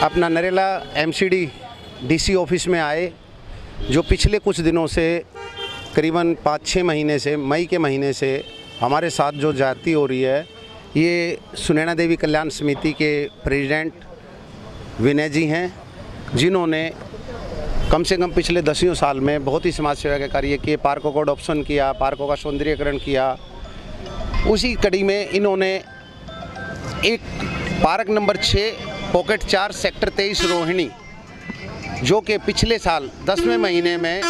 अपना Narela MCD DC office में आए, जो पिछले कुछ दिनों से करीबन 5-6 महीने से, मई के महीने से हमारे साथ जो जाति हो रही है, ये सुनैना देवी कल्याण समिति के प्रेसिडेंट विनय जी हैं, जिन्होंने कम से कम पिछले 10 साल में बहुत ही समाज सेवा के कार्य किए, पार्कों को अडॉप्शन किया, पार्कों का सौंदर्यीकरण किया। उसी कड़ी में इन्होंने एक park number 6 pocket 4 sector 23 Rohini, जो कि पिछले साल 10वें महीने में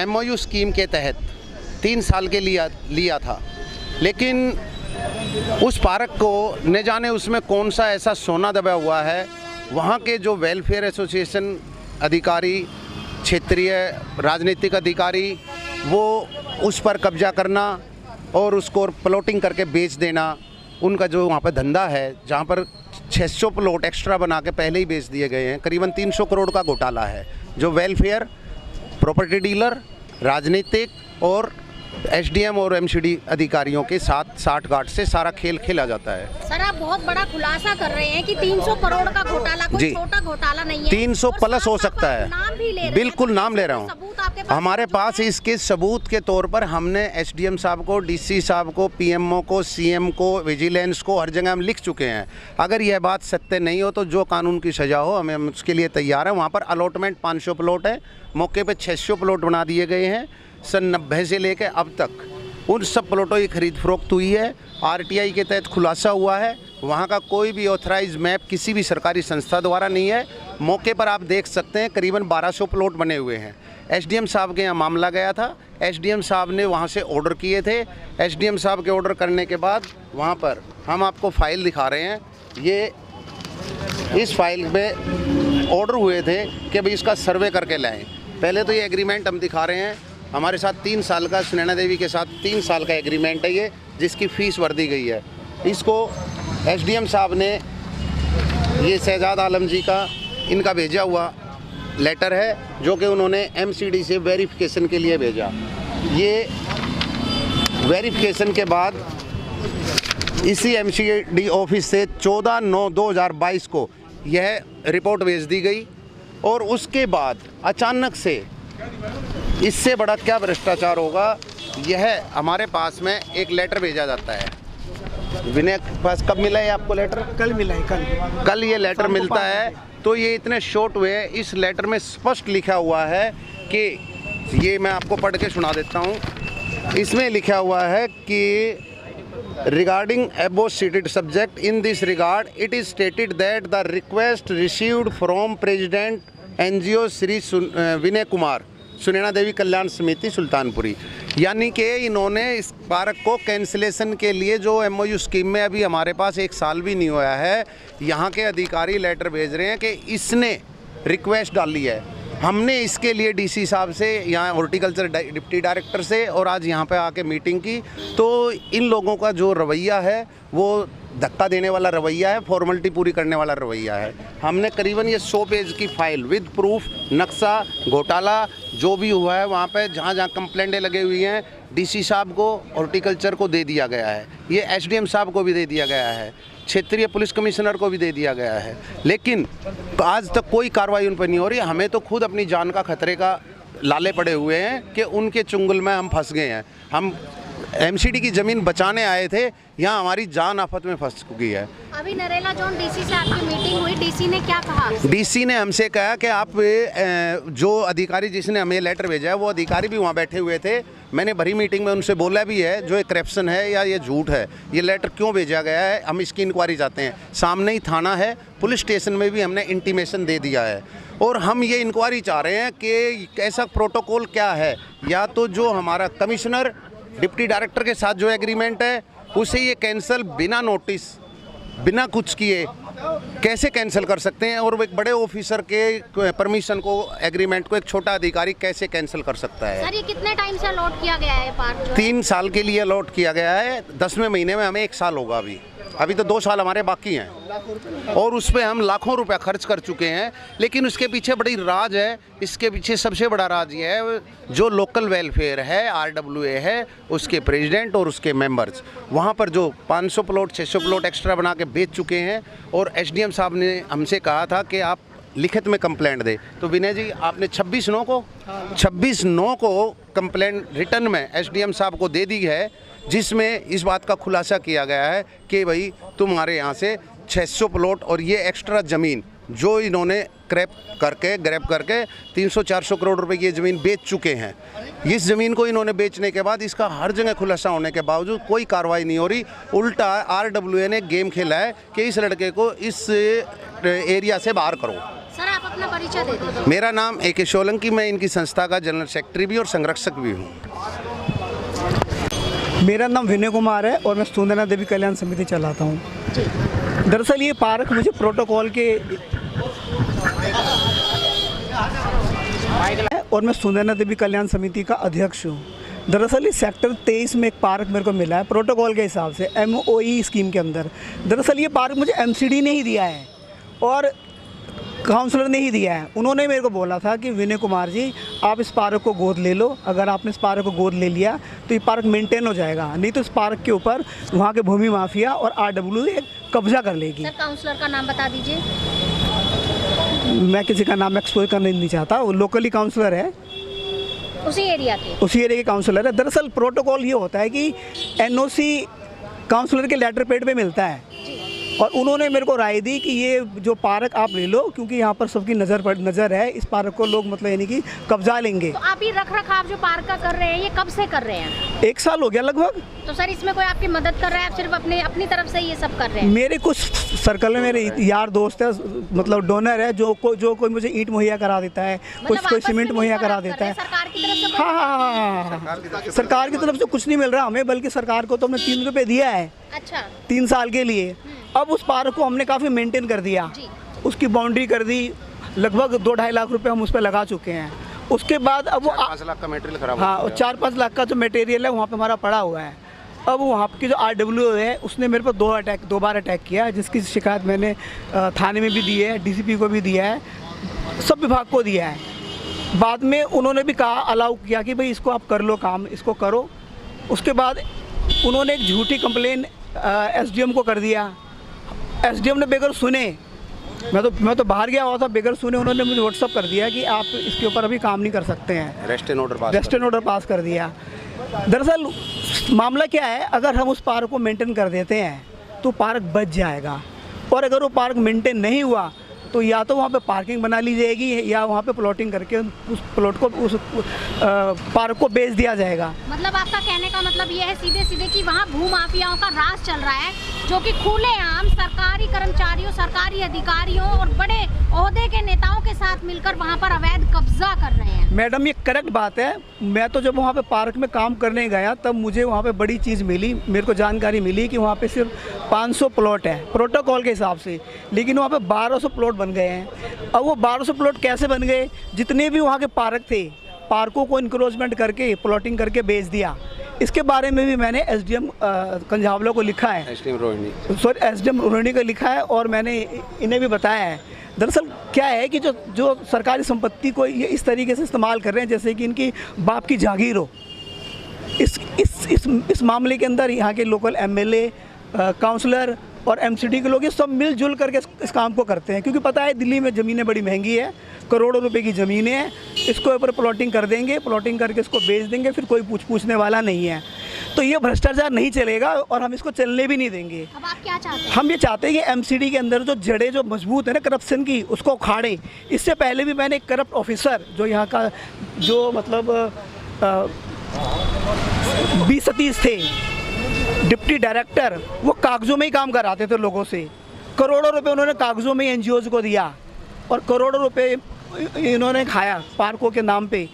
MOU स्कीम के तहत 3 साल के लिया था, लेकिन उस पार्क को न जाने उसमें कौन सा ऐसा सोना दबा हुआ है। वहाँ के जो वेलफेयर एसोसिएशन अधिकारी, क्षेत्रीय राजनीतिक अधिकारी, वो उस पर कब्जा करना और उसको प्लॉटिंग करके बेच देना, उनका जो वहाँ पर धंधा है, जहाँ पर 600 प्लॉट एक्स्ट्रा बना के पहले ही बेच दिए गए हैं। करीबन 300 करोड़ का घोटाला है, जो वेलफेयर, प्रॉपर्टी डीलर, राजनीतिक और SDM और MCD अधिकारियों के साथ साठ-गांठ से सारा खेल खेला जाता है। सर, आप बहुत बड़ा खुलासा कर रहे हैं कि 300 करोड़ का घोटाला कोई छोटा घोटाला नहीं है। 300 प्लस हो सकता है। नाम भी ले रहे हैं। बिल्कुल नाम ले रहा हूँ। हमारे पास इसके सबूत के तौर पर हमने SDM साहब को, DC साहब को, PMO को, CM को, विजिलेंस को, हर जगह हम लिख चुके हैं। अगर यह बात सत्य नहीं हो तो जो कानून की सज़ा हो, हम उसके लिए तैयार हैं। वहाँ पर अलॉटमेंट 500 प्लॉट है, मौके पर 600 प्लॉट बना दिए गए हैं। सन 90 से लेकर अब तक उन सब प्लॉटों की खरीद फरोख्त हुई है। RTI के तहत खुलासा हुआ है। वहाँ का कोई भी ऑथराइज मैप किसी भी सरकारी संस्था द्वारा नहीं है। मौके पर आप देख सकते हैं करीबन 1200 प्लॉट बने हुए हैं। SDM साहब के यहाँ मामला गया था, SDM साहब ने वहाँ से ऑर्डर किए थे। SDM साहब के ऑर्डर करने के बाद वहाँ पर हम आपको फाइल दिखा रहे हैं। ये इस फाइल में ऑर्डर हुए थे कि भाई इसका सर्वे करके लाएँ। पहले तो ये एग्रीमेंट हम दिखा रहे हैं। हमारे साथ 3 साल का, सुनैना देवी के साथ 3 साल का एग्रीमेंट है ये, जिसकी फ़ीस भर दी गई है। इसको SDM साहब ने, ये शहजाद आलम जी का इनका भेजा हुआ लेटर है, जो कि उन्होंने MCD से वेरिफिकेशन के लिए भेजा। ये वेरिफिकेशन के बाद इसी MCD ऑफिस से 14/9/2022 को यह रिपोर्ट भेज दी गई। और उसके बाद अचानक से, इससे बड़ा क्या भ्रष्टाचार होगा, यह हमारे पास में एक लेटर भेजा जाता है। विनय के पास कब मिला है आपको लेटर? कल मिला है। कल ये लेटर मिलता है। तो ये इतने शॉर्ट हुए, इस लेटर में स्पष्ट लिखा हुआ है कि, ये मैं आपको पढ़ के सुना देता हूँ। इसमें लिखा हुआ है कि regarding above stated subject, in this regard it is stated that the request received from President NGO Shri Vinay Kumar, Sunaina Devi Kalyan Samiti Sultanpuri. यानी कि इन्होंने इस पार्क को कैंसिलेशन के लिए, जो MOU स्कीम में अभी हमारे पास 1 साल भी नहीं हुआ है, यहाँ के अधिकारी लेटर भेज रहे हैं कि इसने रिक्वेस्ट डाली है। हमने इसके लिए DC साहब से, यहाँ हॉर्टिकल्चर डिप्टी डायरेक्टर से, और आज यहाँ पे आके मीटिंग की। तो इन लोगों का जो रवैया है वो धक्का देने वाला रवैया है, फॉर्मेलिटी पूरी करने वाला रवैया है। हमने करीबन ये 100 पेज की फाइल विद प्रूफ, नक्शा, घोटाला जो भी हुआ है वहाँ पे जहाँ जहाँ कंप्लेंटें लगी हुई हैं, DC साहब को, हॉर्टिकल्चर को दे दिया गया है। ये SDM साहब को भी दे दिया गया है, क्षेत्रीय पुलिस कमिश्नर को भी दे दिया गया है। लेकिन आज तक कोई कार्रवाई उन पर नहीं हो रही। हमें तो खुद अपनी जान का खतरे का लाले पड़े हुए हैं कि उनके चुंगल में हम फंस गए हैं। हम MCD की ज़मीन बचाने आए थे, यहाँ हमारी जान आफत में फंस चुकी है। अभी नरेला जोन DC से आपकी मीटिंग हुई, DC ने क्या कहा? DC ने हमसे कहा कि आप, जो अधिकारी जिसने हमें लेटर भेजा है, वो अधिकारी भी वहाँ बैठे हुए थे। मैंने भरी मीटिंग में उनसे बोला भी है, जो ये करप्शन है या ये झूठ है, ये लेटर क्यों भेजा गया है, हम इसकी इंक्वायरी चाहते हैं। सामने ही थाना है, पुलिस स्टेशन में भी हमने इंटीमेशन दे दिया है, और हम ये इंक्वायरी चाह रहे हैं कि ऐसा प्रोटोकॉल क्या है, या तो जो हमारा कमिश्नर, डिप्टी डायरेक्टर के साथ जो एग्रीमेंट है, उसे ये कैंसिल बिना नोटिस, बिना कुछ किए कैसे कैंसिल कर सकते हैं, और एक बड़े ऑफिसर के परमिशन को, एग्रीमेंट को एक छोटा अधिकारी कैसे कैंसिल कर सकता है। सर, ये कितने टाइम से अलॉट किया गया है पार्क? 3 साल के लिए अलॉट किया गया है। 10वें महीने में हमें 1 साल होगा अभी। अभी तो 2 साल हमारे बाकी हैं और उस पर हम लाखों रुपया खर्च कर चुके हैं। लेकिन उसके पीछे बड़ी राज है। इसके पीछे सबसे बड़ा राज ये है, जो लोकल वेलफेयर है, RWA है, उसके प्रेसिडेंट और उसके मेंबर्स वहाँ पर जो 500 प्लॉट 600 प्लॉट एक्स्ट्रा बना के बेच चुके हैं। और SDM साहब ने हमसे कहा था कि आप लिखित में कंप्लेंट दे, तो विनय जी आपने 26/9 को कंप्लेंट रिटर्न में SDM साहब को दे दी है, जिसमें इस बात का खुलासा किया गया है कि भाई तुम्हारे यहाँ से 600 प्लॉट और ये एक्स्ट्रा ज़मीन जो इन्होंने ग्रैब करके 300-400 करोड़ रुपए की ये ज़मीन बेच चुके हैं। इस ज़मीन को इन्होंने बेचने के बाद इसका हर जगह खुलासा होने के बावजूद कोई कार्रवाई नहीं हो रही। उल्टा RWA ने गेम खेला है कि इस लड़के को इस एरिया से बाहर करो। सर आप अपना परिचय दे दीजिए। मेरा नाम AK सोलंकी, मैं इनकी संस्था का जनरल सेक्रेटरी भी और संरक्षक भी हूँ। मेरा नाम विनय कुमार है और मैं सुंदरना देवी कल्याण समिति चलाता हूँ। दरअसल ये पार्क मुझे प्रोटोकॉल के और मैं सुंदरना देवी कल्याण समिति का अध्यक्ष हूँ। दरअसल इस सेक्टर 23 में एक पार्क मेरे को मिला है प्रोटोकॉल के हिसाब से MOE स्कीम के अंदर। दरअसल ये पार्क मुझे MCD ने ही दिया है और काउंसलर ने ही दिया है। उन्होंने मेरे को बोला था कि विनय कुमार जी आप इस पार्क को गोद ले लो, अगर आपने इस पार्क को गोद ले लिया तो ये पार्क मेंटेन हो जाएगा, नहीं तो इस पार्क के ऊपर वहाँ के भूमि माफिया और RWA कब्जा कर लेगी। सर काउंसलर का नाम बता दीजिए। मैं किसी का नाम एक्सपोज करना नहीं चाहता, वो लोकली काउंसलर है, उसी एरिया के काउंसलर है। दरअसल प्रोटोकॉल ये होता है कि NOC काउंसलर के लेटर पैड पे मिलता है और उन्होंने मेरे को राय दी कि ये जो पार्क आप ले लो, क्योंकि यहाँ पर सबकी नज़र है, इस पार्क को लोग मतलब यानी कि कब्जा लेंगे। तो आप ये रख रखाव जो पार्क का कर रहे हैं ये कब से कर रहे हैं? 1 साल हो गया लगभग। तो सर इसमें कोई आपकी मदद कर रहा है, आप सिर्फ अपनी तरफ से ये सब कर रहे हैं? मेरे कुछ सर्कल में मेरे यार दोस्त है, मतलब डोनर है, जो कोई मुझे ईंट मुहैया करा देता है, कोई सीमेंट मुहैया करा देता है। सरकार की तरफ से हाँ, सरकार की तरफ से कुछ नहीं मिल रहा हमें, बल्कि सरकार को तो हमने 3 रुपये दिया है। अच्छा 3 साल के लिए। अब उस पार्क को हमने काफ़ी मेंटेन कर दिया, उसकी बाउंड्री कर दी, लगभग 2-2.5 लाख रुपए हम उस पर लगा चुके हैं। उसके बाद अब वो 5 लाख का मटेरियल खराब, हाँ 4-5 लाख का जो मटेरियल है वहाँ पे हमारा पड़ा हुआ है। अब वहाँ की जो RWA है उसने मेरे पर 2 बार अटैक किया है, जिसकी शिकायत मैंने थाने में भी दी है, DCP को भी दिया है, सब विभाग को दिया है। बाद में उन्होंने भी कहा, अलाउ किया कि भाई इसको आप कर लो काम, इसको करो। उसके बाद उन्होंने एक झूठी कंप्लेन SDM को कर दिया। SDM ने बगैर सुने, मैं तो बाहर गया हुआ था, बगैर सुने उन्होंने मुझे व्हाट्सअप कर दिया कि आप इसके ऊपर अभी काम नहीं कर सकते हैं। रेस्ट एंड ऑर्डर पास कर दिया। दरअसल मामला क्या है, अगर हम उस पार्क को मेंटेन कर देते हैं तो पार्क बच जाएगा, और अगर वो पार्क मेंटेन नहीं हुआ तो या तो वहाँ पे पार्किंग बना ली जाएगी या वहाँ पे प्लॉटिंग करके उस प्लॉट को उस पार्क को बेच दिया जाएगा। मतलब आपका कहने का मतलब ये है सीधे कि वहाँ भू माफियाओं का राज चल रहा है, जो कि खुलेआम सरकारी कर्मचारियों, सरकारी अधिकारियों और बड़े ओहदे के नेताओं के साथ मिलकर वहाँ पर अवैध कब्जा कर रहे हैं। मैडम ये करेक्ट बात है। मैं तो जब वहाँ पे पार्क में काम करने गया तब मुझे वहाँ पे बड़ी चीज़ मिली, मेरे को जानकारी मिली कि वहाँ पे सिर्फ 500 प्लॉट है प्रोटोकॉल के हिसाब से, लेकिन वहाँ पे 1200 प्लॉट बन गए हैं। अब वो 1200 प्लॉट कैसे बन गए? जितने भी वहाँ के पार्क थे, पार्कों को इंक्रोचमेंट करके प्लॉटिंग करके बेच दिया। इसके बारे में भी मैंने SDM कंझावला को लिखा है, SDM रोहिणी को लिखा है, और मैंने इन्हें भी बताया है। दरअसल क्या है कि जो सरकारी संपत्ति को ये इस तरीके से इस्तेमाल कर रहे हैं जैसे कि इनकी बाप की जागीर हो। इस मामले के अंदर यहाँ के लोकल MLA, काउंसलर और MCD के लोग ये सब मिलजुल करके इस काम को करते हैं, क्योंकि पता है दिल्ली में ज़मीनें बड़ी महंगी है, करोड़ों रुपए की ज़मीनें हैं, इसको ऊपर प्लॉटिंग कर देंगे, प्लॉटिंग करके इसको बेच देंगे, फिर कोई पूछने वाला नहीं है। तो ये भ्रष्टाचार नहीं चलेगा और हम इसको चलने भी नहीं देंगे। अब आप क्या चाहते हैं? हम ये चाहते हैं कि MCD के अंदर जो जड़ें जो मजबूत है ना करप्शन की, उसको उखाड़ें। इससे पहले भी मैंने एक करप्ट ऑफिसर जो यहाँ का जो मतलब B सतीश थे, डिप्टी डायरेक्टर, वो कागजों में ही काम कराते थे लोगों से। करोड़ों रुपए उन्होंने कागजों में NGOs को दिया और करोड़ों रुपए इन्होंने खाया पार्कों के नाम पे।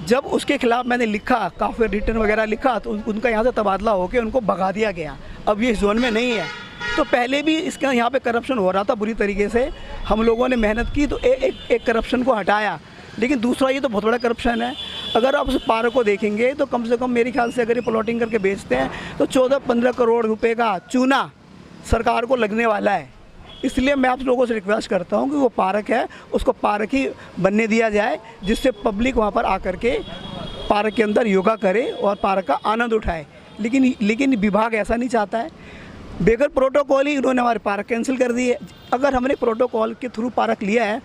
जब उसके खिलाफ मैंने लिखा, काफ़ी रिटर्न वगैरह लिखा, तो उनका यहाँ से तबादला होकर उनको भगा दिया गया। अब ये इस जोन में नहीं है। तो पहले भी इसका यहाँ पे करप्शन हो रहा था बुरी तरीके से, हम लोगों ने मेहनत की तो एक करप्शन को हटाया, लेकिन दूसरा ये तो बहुत बड़ा करप्शन है। अगर आप उस पार्क को देखेंगे तो कम से कम मेरे ख्याल से अगर ये प्लॉटिंग करके बेचते हैं तो 14-15 करोड़ रुपए का चूना सरकार को लगने वाला है। इसलिए मैं आप लोगों से रिक्वेस्ट करता हूं कि वो पार्क है उसको पार्क ही बनने दिया जाए, जिससे पब्लिक वहां पर आकर के पार्क के अंदर योगा करे और पार्क का आनंद उठाए। लेकिन विभाग ऐसा नहीं चाहता है। बगैर प्रोटोकॉल ही इन्होंने हमारे पार्क कैंसिल कर दी है। अगर हमने प्रोटोकॉल के थ्रू पार्क लिया है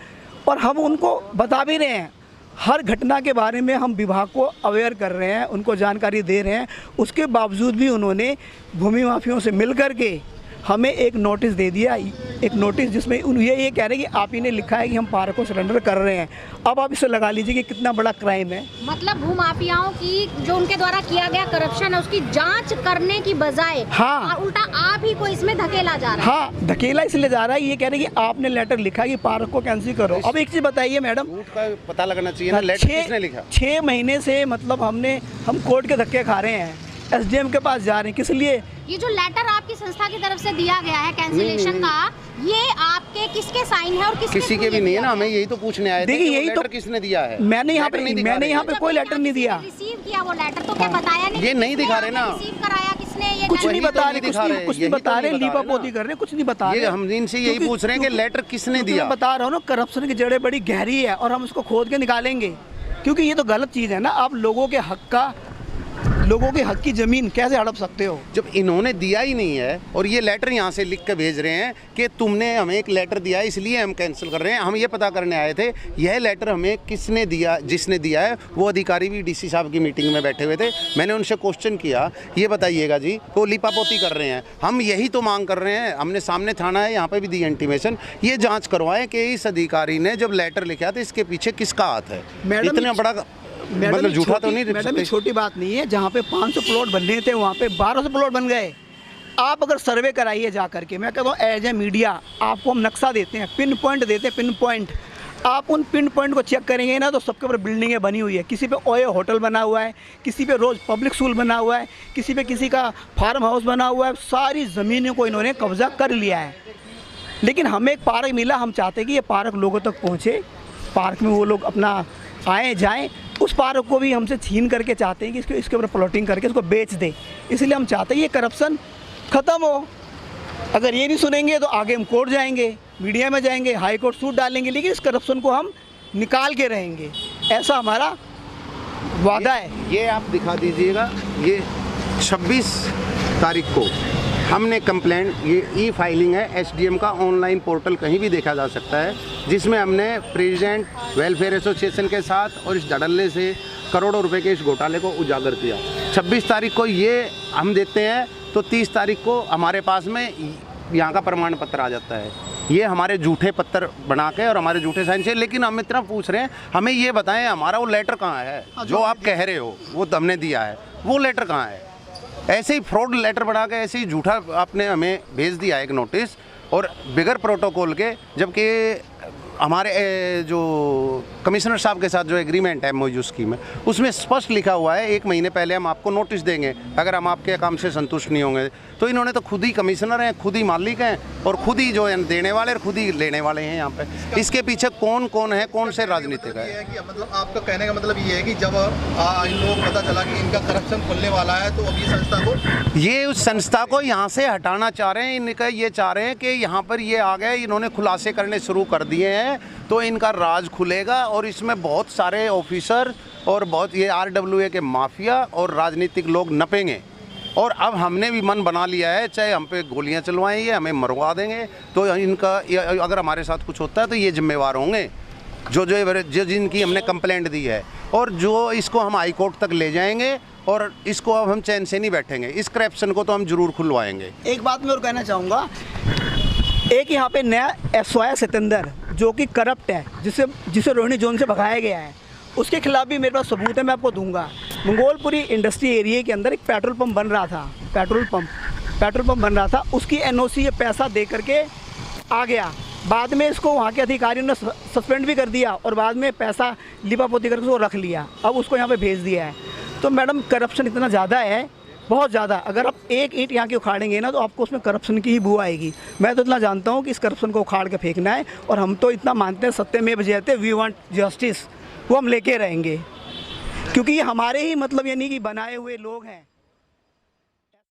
और हम उनको बता भी रहे हैं, हर घटना के बारे में हम विभाग को अवेयर कर रहे हैं, उनको जानकारी दे रहे हैं, उसके बावजूद भी उन्होंने भूमि माफियों से मिल कर के हमें एक नोटिस दे दिया, एक नोटिस जिसमें ये कह रहे हैं कि आप ही ने लिखा है कि हम पार्क को सरेंडर कर रहे हैं। अब आप इसे लगा लीजिए कि कितना बड़ा क्राइम है। मतलब भूमाफियाओं की जो उनके द्वारा किया गया करप्शन है उसकी जांच करने की बजाय हाँ, उल्टा आप ही को इसमें धकेला जा रहा है। हाँ, धकेला इसलिए जा रहा है, ये कह रहे हैं कि आपने लेटर लिखा कि पार्क को कैंसिल करो। अब एक चीज़ बताइए मैडम, झूठ का पता लगना चाहिए ना, लेटर किसने लिखा? 6 महीने से मतलब हम कोर्ट के धक्के खा रहे हैं, एसडीएम के पास जा रहे हैं। किस लिए? ये जो लेटर आपकी संस्था की तरफ से दिया गया है कैंसिलेशन का, ये आपके किसके साइन है और किसी के भी नहीं है ना, हमें यही तो पूछने आए थे। देखिए यही तो किसने दिया है? मैंने यहाँ पे कोई लेटर नहीं दिया। रिसीव किया वो लेटर तो क्या बताया नहीं? ये नहीं दिखा रहे ना, रिसीव कराया किसने? ये कुछ नहीं बता रहे, कुछ नहीं बता रहे, लीपापोती कर रहे हैं, कुछ नहीं बता रहे। हम इनसे यही पूछ रहे हैं कि लेटर किसने दिया। बता रहा हूँ ना, करप्शन की जड़ें बड़ी गहरी है और हम उसको खोद के निकालेंगे, क्योंकि ये तो गलत चीज़ है ना। आप लोगों के हक की ज़मीन कैसे हड़प सकते हो जब इन्होंने दिया ही नहीं है? और ये लेटर यहाँ से लिख के भेज रहे हैं कि तुमने हमें एक लेटर दिया है इसलिए हम कैंसिल कर रहे हैं। हम ये पता करने आए थे यह लेटर हमें किसने दिया। जिसने दिया है वो अधिकारी भी डीसी साहब की मीटिंग में बैठे हुए थे। मैंने उनसे क्वेश्चन किया, ये बताइएगा जी, वो लिपापोती कर रहे हैं, हम यही तो मांग कर रहे हैं। हमने सामने थाना है, यहाँ पे भी दी इंटीमेशन, ये जाँच करवाएं कि इस अधिकारी ने जब लेटर लिखा था इसके पीछे किसका हाथ है। इतना बड़ा मतलब झूठा तो नहीं? मैडम ये छोटी बात नहीं है। जहाँ पे 500 प्लॉट बनने थे वहाँ पे 1200 प्लॉट बन गए। आप अगर सर्वे कराइए जा करके, मैं कहता हूँ एज ए मीडिया आपको हम नक्शा देते हैं, पिन पॉइंट देते हैं, पिन पॉइंट। आप उन पिन पॉइंट को चेक करेंगे ना तो सबके ऊपर बिल्डिंगें बनी हुई है। किसी पे ओयो होटल बना हुआ है, किसी पे रोज़ पब्लिक स्कूल बना हुआ है, किसी पे किसी का फार्म हाउस बना हुआ है। सारी ज़मीनों को इन्होंने कब्जा कर लिया है। लेकिन हमें एक पार्क मिला, हम चाहते हैं कि ये पार्क लोगों तक पहुँचे, पार्क में वो लोग अपना आए जाएं। उस पार्क को भी हमसे छीन करके चाहते हैं कि इसके ऊपर प्लॉटिंग करके इसको बेच दे। इसलिए हम चाहते हैं ये करप्शन ख़त्म हो। अगर ये नहीं सुनेंगे तो आगे हम कोर्ट जाएंगे, मीडिया में जाएंगे, हाई कोर्ट सूट डालेंगे, लेकिन इस करप्शन को हम निकाल के रहेंगे, ऐसा हमारा वादा है। ये आप दिखा दीजिएगा, ये 26 तारीख को हमने कंप्लेंट, ये ई फाइलिंग है एसडीएम का, ऑनलाइन पोर्टल कहीं भी देखा जा सकता है, जिसमें हमने प्रेसिडेंट वेलफेयर एसोसिएशन के साथ और इस धड़ल्ले से करोड़ों रुपए के इस घोटाले को उजागर किया। 26 तारीख को ये हम देते हैं तो 30 तारीख को हमारे पास में यहाँ का प्रमाण पत्र आ जाता है। ये हमारे झूठे पत्थर बना के और हमारे झूठे साइन से। लेकिन हम इतना पूछ रहे हैं, हमें ये बताएं हमारा वो लेटर कहाँ है जो आप कह रहे हो वो हमने दिया है, वो लेटर कहाँ है? ऐसे ही फ्रॉड लेटर बना के ऐसे ही झूठा आपने हमें भेज दिया एक नोटिस, और बगैर प्रोटोकॉल के। जबकि हमारे जो कमिश्नर साहब के साथ जो एग्रीमेंट है MOU स्कीम में, उसमें स्पष्ट लिखा हुआ है 1 महीने पहले हम आपको नोटिस देंगे अगर हम आपके काम से संतुष्ट नहीं होंगे। तो इन्होंने तो खुद ही कमिश्नर हैं, खुद ही मालिक हैं और खुद ही जो है देने वाले और खुद ही लेने वाले हैं यहाँ पे। इसके पीछे कौन कौन है, कौन से राजनीतिक है? कि मतलब आपका कहने का मतलब ये है कि जब इन लोगों को पता चला कि इनका करप्शन खुलने वाला है तो अभी उस संस्था को यहाँ से हटाना चाह रहे हैं। इनका ये चाह रहे हैं कि यहाँ पर ये आ गए, इन्होंने खुलासे करने शुरू कर दिए हैं तो इनका राज खुलेगा और इसमें बहुत सारे ऑफिसर और बहुत ये RWA के माफिया और राजनीतिक लोग नपेंगे। और अब हमने भी मन बना लिया है, चाहे हम पे गोलियां चलवाएंगे, हमें मरवा देंगे, तो इनका अगर हमारे साथ कुछ होता है तो ये जिम्मेवार होंगे जो जिनकी हमने कंप्लेंट दी है। और जो इसको हम हाई कोर्ट तक ले जाएंगे और इसको अब हम चैन से नहीं बैठेंगे। इस करप्शन को तो हम जरूर खुलवाएंगे। एक बात मैं और कहना चाहूँगा, एक यहाँ पे नया SY सतेंद्र जो कि करप्ट है, जिसे रोहिणी जोन से भगाया गया है, उसके खिलाफ भी मेरे पास सबूत है, मैं आपको दूंगा। मंगोलपुरी इंडस्ट्री एरिया के अंदर एक पेट्रोल पंप बन रहा था, पेट्रोल पंप बन रहा था, उसकी NOC ये पैसा दे करके आ गया। बाद में इसको वहाँ के अधिकारियों ने सस्पेंड भी कर दिया और बाद में पैसा लिपापोती करके उसको रख लिया, अब उसको यहाँ पे भेज दिया है। तो मैडम करप्शन इतना ज़्यादा है, बहुत ज़्यादा। अगर आप एक ईंट यहाँ की उखाड़ेंगे ना तो आपको उसमें करप्शन की ही बू आएगी। मैं तो इतना जानता हूँ कि इस करप्शन को उखाड़ के फेंकना है, और हम तो इतना मानते हैं सत्यमेव जयते, वी वांट जस्टिस, वो हम लेके रहेंगे, क्योंकि ये हमारे ही मतलब यानी कि बनाए हुए लोग हैं।